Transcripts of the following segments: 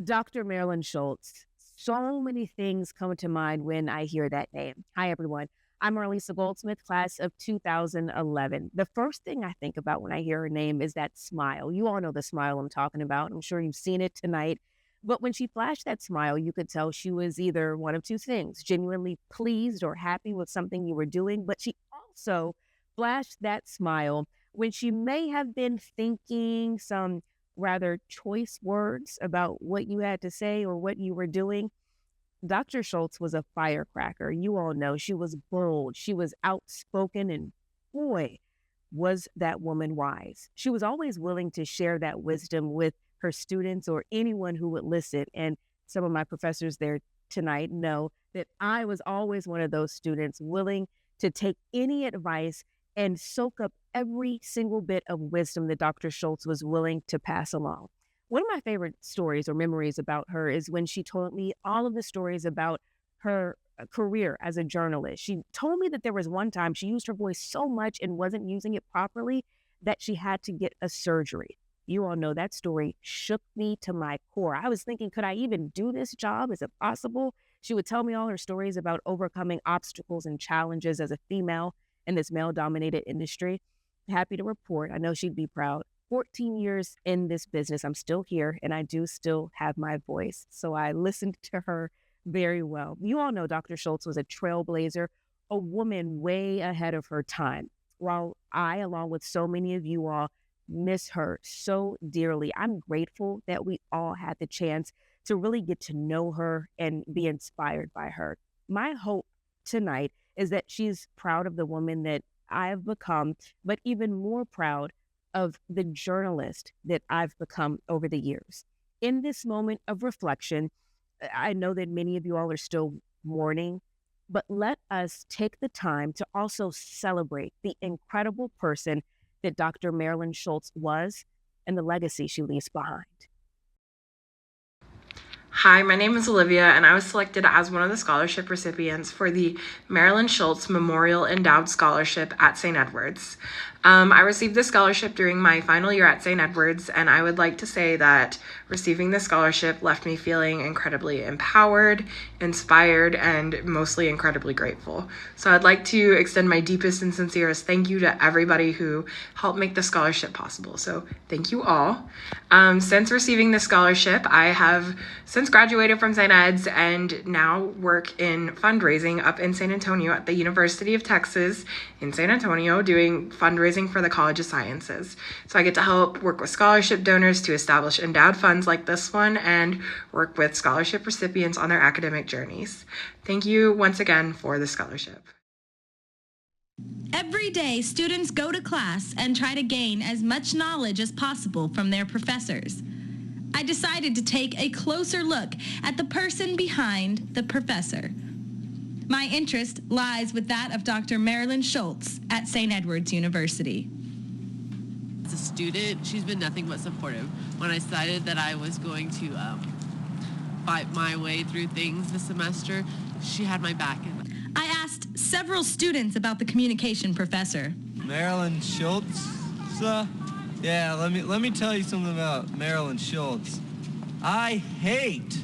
Dr. Marilyn Schultz. So many things come to mind when I hear that name. Hi, everyone. I'm Marlisa Goldsmith, class of 2011. The first thing I think about when I hear her name is that smile. You all know the smile I'm talking about. I'm sure you've seen it tonight. But when she flashed that smile, you could tell she was either one of two things, genuinely pleased or happy with something you were doing. But she also flashed that smile when she may have been thinking some rather choice words about what you had to say or what you were doing. Dr. Schultz was a firecracker. You all know she was bold, she was outspoken, and boy, was that woman wise. She was always willing to share that wisdom with her students or anyone who would listen. And some of my professors there tonight know that I was always one of those students willing to take any advice and soak up every single bit of wisdom that Dr. Schultz was willing to pass along. One of my favorite stories or memories about her is when she told me all of the stories about her career as a journalist. She told me that there was one time she used her voice so much and wasn't using it properly that she had to get a surgery. You all know that story shook me to my core. I was thinking, could I even do this job? Is it possible? She would tell me all her stories about overcoming obstacles and challenges as a female in this male-dominated industry. Happy to report, I know she'd be proud. 14 years in this business, I'm still here, and I do still have my voice. So I listened to her very well. You all know Dr. Schultz was a trailblazer, a woman way ahead of her time. While I, along with so many of you all, miss her so dearly, I'm grateful that we all had the chance to really get to know her and be inspired by her. My hope tonight is that she's proud of the woman that I've become, but even more proud of the journalist that I've become over the years. In this moment of reflection, I know that many of you all are still mourning, but let us take the time to also celebrate the incredible person that Dr. Marilyn Schultz was and the legacy she leaves behind. Hi, my name is Olivia, and I was selected as one of the scholarship recipients for the Marilyn Schultz Memorial Endowed Scholarship at St. Edward's. I received this scholarship during my final year at St. Edward's, and I would like to say that receiving this scholarship left me feeling incredibly empowered, inspired, and mostly incredibly grateful. So I'd like to extend my deepest and sincerest thank you to everybody who helped make the scholarship possible. So thank you all. Since receiving this scholarship, I have since graduated from St. Ed's and now work in fundraising up in San Antonio at the University of Texas in San Antonio, doing fundraising for the College of Sciences. So I get to help work with scholarship donors to establish endowed funds like this one and work with scholarship recipients on their academic journeys. Thank you once again for the scholarship. Every day, students go to class and try to gain as much knowledge as possible from their professors. I decided to take a closer look at the person behind the professor. My interest lies with that of Dr. Marilyn Schultz at St. Edward's University. As a student, she's been nothing but supportive. When I decided that I was going to fight my way through things this semester, she had my back. I asked several students about the communication professor. Marilyn Schultz? Yeah, let me tell you something about Marilyn Schultz. I hate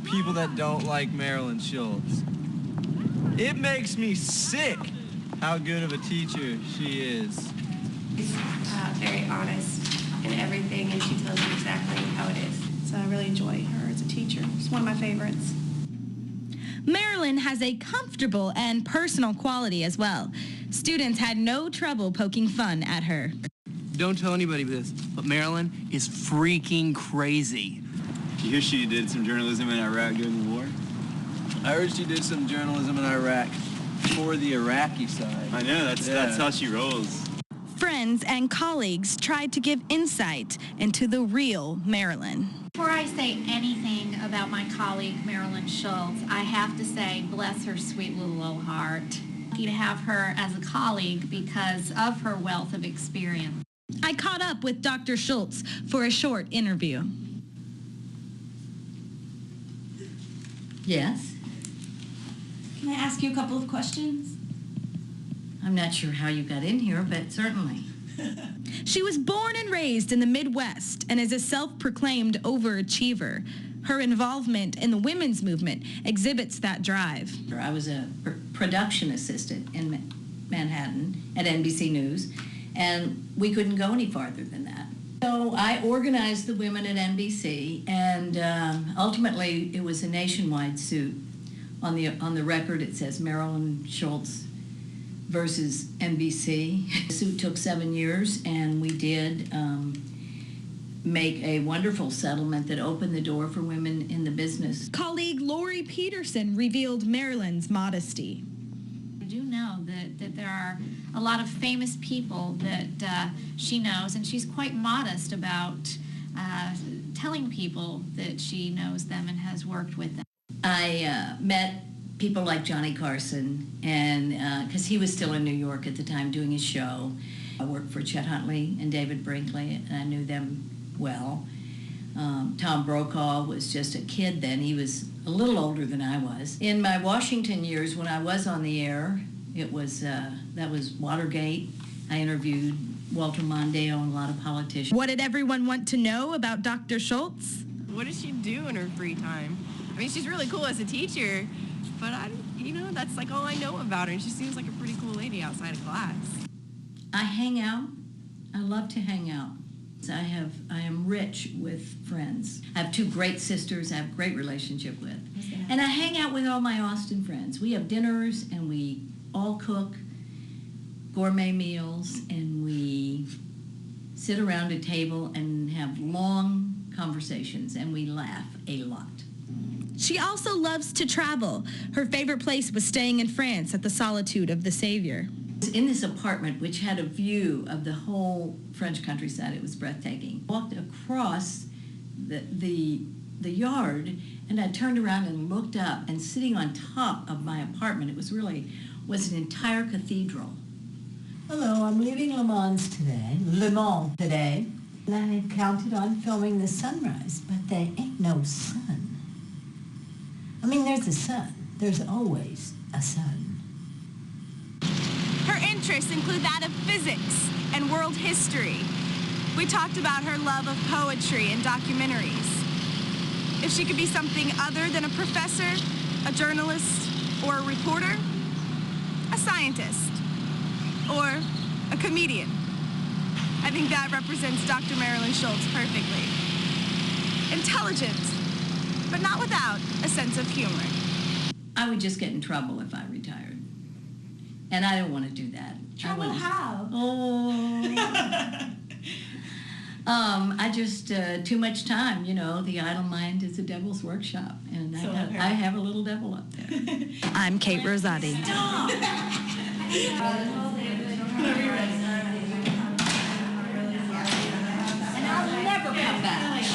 people that don't like Marilyn Schultz. It makes me sick how good of a teacher she is. She's very honest in everything, and she tells you exactly how it is. So I really enjoy her as a teacher. She's one of my favorites. Marilyn has a comfortable and personal quality as well. Students had no trouble poking fun at her. Don't tell anybody this, but Marilyn is freaking crazy. You hear she did some journalism in Iraq during the war? I heard she did some journalism in Iraq for the Iraqi side. I know, that's how she rolls. Friends and colleagues tried to give insight into the real Marilyn. Before I say anything about my colleague Marilyn Schultz, I have to say, bless her sweet little old heart. Lucky to have her as a colleague because of her wealth of experience. I caught up with Dr. Schultz for a short interview. Yes? Can I ask you a couple of questions? I'm not sure how you got in here, but certainly. She was born and raised in the Midwest and is a self-proclaimed overachiever. Her involvement in the women's movement exhibits that drive. I was a production assistant in Manhattan at NBC News, and we couldn't go any farther than that. So I organized the women at NBC, and ultimately it was a nationwide suit. On the record it says Marilyn Schultz versus NBC. The suit took 7 years, and we did make a wonderful settlement that opened the door for women in the business. Colleague Lori Peterson revealed Marilyn's modesty. I do know that there are a lot of famous people that she knows, and she's quite modest about telling people that she knows them and has worked with them. I met people like Johnny Carson, and because he was still in New York at the time doing his show. I worked for Chet Huntley and David Brinkley, and I knew them well. Tom Brokaw was just a kid then. He was a little older than I was. In my Washington years, when I was on the air, that was Watergate. I interviewed Walter Mondale and a lot of politicians. What did everyone want to know about Dr. Schultz? What does she do in her free time? I mean, she's really cool as a teacher, but that's like all I know about her. And she seems like a pretty cool lady outside of class. I hang out. I love to hang out. I am rich with friends. I have 2 great sisters I have a great relationship with. And I hang out with all my Austin friends. We have dinners, and we all cook gourmet meals, and we sit around a table and have long conversations, and we laugh a lot. She also loves to travel. Her favorite place was staying in France at the Solitude of the Savior. In this apartment, which had a view of the whole French countryside, it was breathtaking. Walked across the yard, and I turned around and looked up, and sitting on top of my apartment, it was an entire cathedral. Hello, I'm leaving Le Mans today, and I had counted on filming the sunrise, but there ain't no sun. I mean, there's a sun. There's always a sun. Her interests include that of physics and world history. We talked about her love of poetry and documentaries. If she could be something other than a professor, a journalist, or a reporter, a scientist, or a comedian, I think that represents Dr. Marilyn Schultz perfectly. Intelligent, but not without a sense of humor. I would just get in trouble if I retired. And I don't want to do that. Trouble how? I just, too much time, the idle mind is a devil's workshop. And I have a little devil up there. I'm Kate Rosati. And I'll never come back.